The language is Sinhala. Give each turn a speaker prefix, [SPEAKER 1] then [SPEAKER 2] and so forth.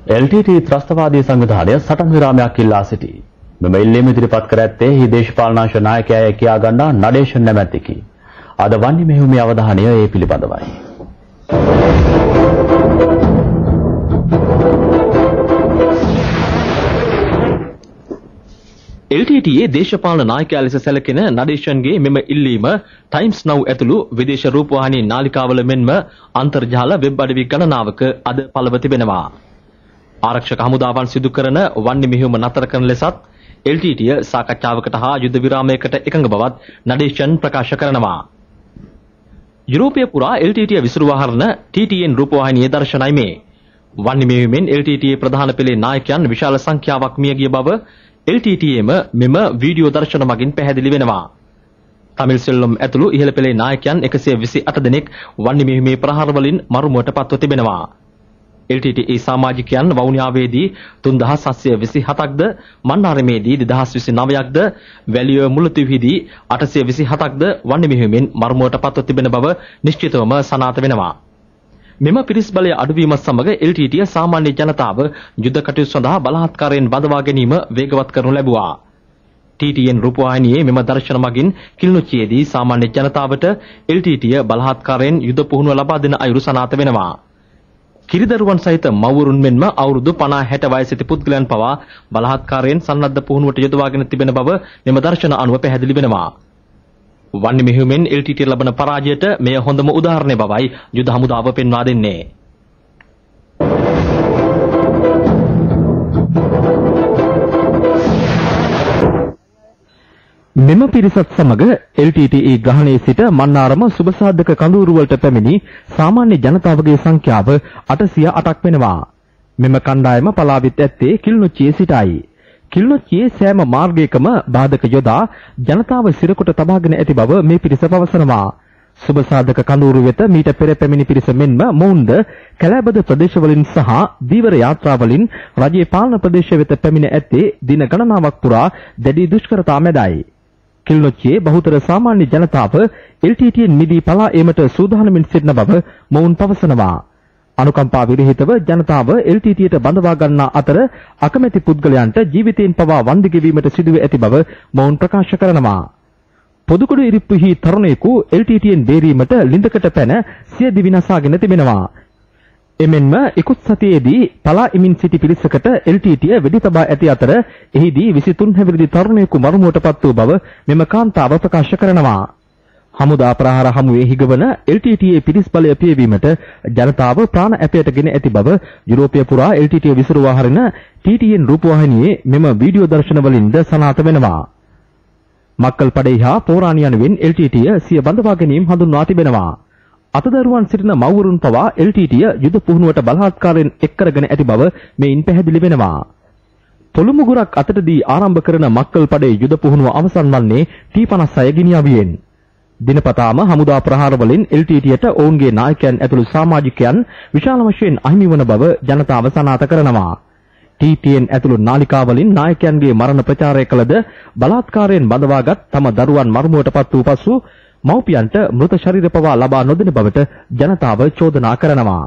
[SPEAKER 1] LTT ත්‍රස්තවාදී සංවිධානය සටන් විරාමයක් ඉල්ලා සිටී. මෙම ඉල්ලීම ඉදිරිපත් කර ඇත්තේ හි දේශපාලනාංශ නායකයා කියා ගන්නා නඩේෂන් නැමැතිකි. අද වන්නේ මෙහිමේ අවධානය ඒ පිළිබඳවයි. LTTයේ දේශපාලන නායකයා ලෙස සැලකෙන නඩේෂන්ගේ මෙම ඉල්ලීම ටයිම්ස් නව් ඇතුළු විදේශ රූපවාහිනී නාලිකාවල මෙන්ම අන්තර්ජාල වෙබ් අඩවි ගණනාවක අද පළව තිබෙනවා. ආරක්ෂක හමුදාවන් සිදු කරන වන්නේ මෙහෙයුම නතර කරන ලෙසත් LTTය සාකච්ඡාවකට හා යුද විරාමයකට එකඟ බවත් නඩේෂන් ප්‍රකාශ කරනවා. යුරෝපය පුරා LTTය විසිරුවා හරන TTN රූපවාහිනියේ දර්ශනයි මේ. වන්නේ මෙහෙයුමෙන් LTTයේ ප්‍රධාන පෙළේ නායකයන් විශාල සංඛ්‍යාවක් මිය ගිය බව LTTයේම මෙම වීඩියෝ දර්ශන මගින් පැහැදිලි වෙනවා. තමිල් සෙල්ලම් ඇතුළු ඉහළ පෙළේ නායකයන් 128 දෙනෙක් වන්නේ මෙහෙයුමේ ප්‍රහාර වලින් මරුමුවට පත්ව තිබෙනවා. LTTE සමාජිකයන් වවුනියාවේදී 3727ක්ද, මන්නාරමේදී 2029ක්ද, වැලිය මුලතිවිහිදී 827ක්ද වන්නේ මෙහෙයුමෙන් මරුමුවට පත්ව තිබෙන බව නිශ්චිතවම සනාථ වෙනවා. මෙම පිරිස් බලය අඩුවීමත් සමග LTTය සාමාන්‍ය ජනතාව යුද කටයුතු සඳහා බලහත්කාරයෙන් බඳවා ගැනීම වේගවත් කරනු ලැබුවා. TTN රූපවාහිනියේ මෙම දර්ශන මගින් කිලිනොච්චියේදී සාමාන්‍ය ජනතාවට LTTය බලහත්කාරයෙන් යුද පුහුණුව ලබා දෙන අයුරු සනාථ වෙනවා. කිරිදරුවන් සහිත මව්වරුන් මෙන්ම අවුරුදු 50-60 වයස සිටි පුද්ගලයන් පවා බලහත්කාරයෙන් සන්නද්ධ පුහුණුවට යොදවාගෙන තිබෙන බව මෙම දර්ශන අනුව පැහැදිලි වෙනවා. වන්නේ මෙහෙයුමෙන් LTT ලබන පරාජයට මෙය හොඳම උදාහරණය බවයි යුද හමුදාව පෙන්වා දෙන්නේ. මෙම පිරිසත් සමග LTTE ග්‍රහණයේ සිට මන්නාරම සුබසාධක කඳවුරු වලට පැමිණි සාමාන්‍ය ජනතාවගේ සංඛ්‍යාව 808ක් වෙනවා. මෙම කණ්ඩායම පලාවිත් ඇත්තේ කිලිනොච්චියේ සිටයි. කිලිනොච්චියේ සෑම මාර්ගයකම බාධක යොදා ජනතාව සිරකොට තබාගෙන ඇති බව මේ පිරිස පවසනවා. සුබසාධක කඳවුරු වෙත මීට පෙර පැමිණි පිරිස මෙන්ම මොවුන්ද කැලෑබද ප්‍රදේශවලින් සහ දීවර යාත්‍රාවලින් රජයේ පාලන ප්‍රදේශ වෙත පැමිණ ඇත්තේ දින ගණනාවක් පුරා දැඩි දුෂ්කරතා මැදයි. කිලිනොච්චියේ බහුතර සාමාන්‍ය ජනතාව LTTෙන් මිදී පලා ඒමට සූදානමින් සිටින බව මොවුන් පවසනවා. අනුකම්පා විරහිතව ජනතාව LTTයට බඳවා ගන්නා අතර අකමැති පුද්ගලයන්ට ජීවිතයෙන් පවා වන්දි ගෙවීමට සිදුව ඇති බව මොවුන් ප්‍රකාශ කරනවා. පොදුකුඩු ඉරිප්පුහි තරුණයෙකු LTTෙන් බේරීමට ලිඳකට පැන සිය දිවි නසාගෙන තිබෙනවා. එමෙන්ම ඉකුත් සතියේදී පලා ඉමින් සිටි පිරිසකට LTTය වෙඩි තබා ඇති අතර එහිදී 23 හැවිරිදි තරුණයෙකු මරුමුවටපත් වූ බව මෙම කාන්තාව ප්‍රකාශ කරනවා. හමුදා ප්‍රහාර හමුවේ හිගවන LTTයේ පිරිස් බලය පියවීමට ජනතාව ප්‍රාණ අපයටගෙන ඇති බව යුරෝපය පුරා LTTය විසිරුවා හරින TTN රූපවාහිනියේ මෙම වීඩියෝ දර්ශන වලින්ද සනාථ වෙනවා. මක්කල් පඩේ හා පෝරාණි යනුවෙන් LTTය සිය බඳවා ගැනීම හඳුන්වා තිබෙනවා. අතදරුවන් සිටින මව්වරුන් පවා LTTය යුද පුහුණුවට බලහත්කාරයෙන් එක් කරගෙන ඇති බව මෙයින් පැහැදිලි වෙනවා. පොළු මුගුරක් අතටදී ආරම්භ කරන මක්කල් පඩේ යුද පුහුණුව අවසන් වන්නේ T56 ගිනිඅවියෙන්. දිනපතාම හමුදා ප්‍රහාර වලින් LTTයට ඔවුන්ගේ නායකයන් ඇතුළු සමාජිකයන් විශාල වශයෙන් අහිමි වන බව ජනතාව සනාථ කරනවා. TTN ඇතුළු නාලිකාවලින් නායකයන්ගේ මරණ ප්‍රචාරය කළද බලහත්කාරයෙන් බඳවාගත් තම දරුවන් මරුමුවටපත් වූ පසු මව්පියන්ට මෘත ශරීර පවා ලබා නොදෙන බවට ජනතාව චෝදනා කරනවා.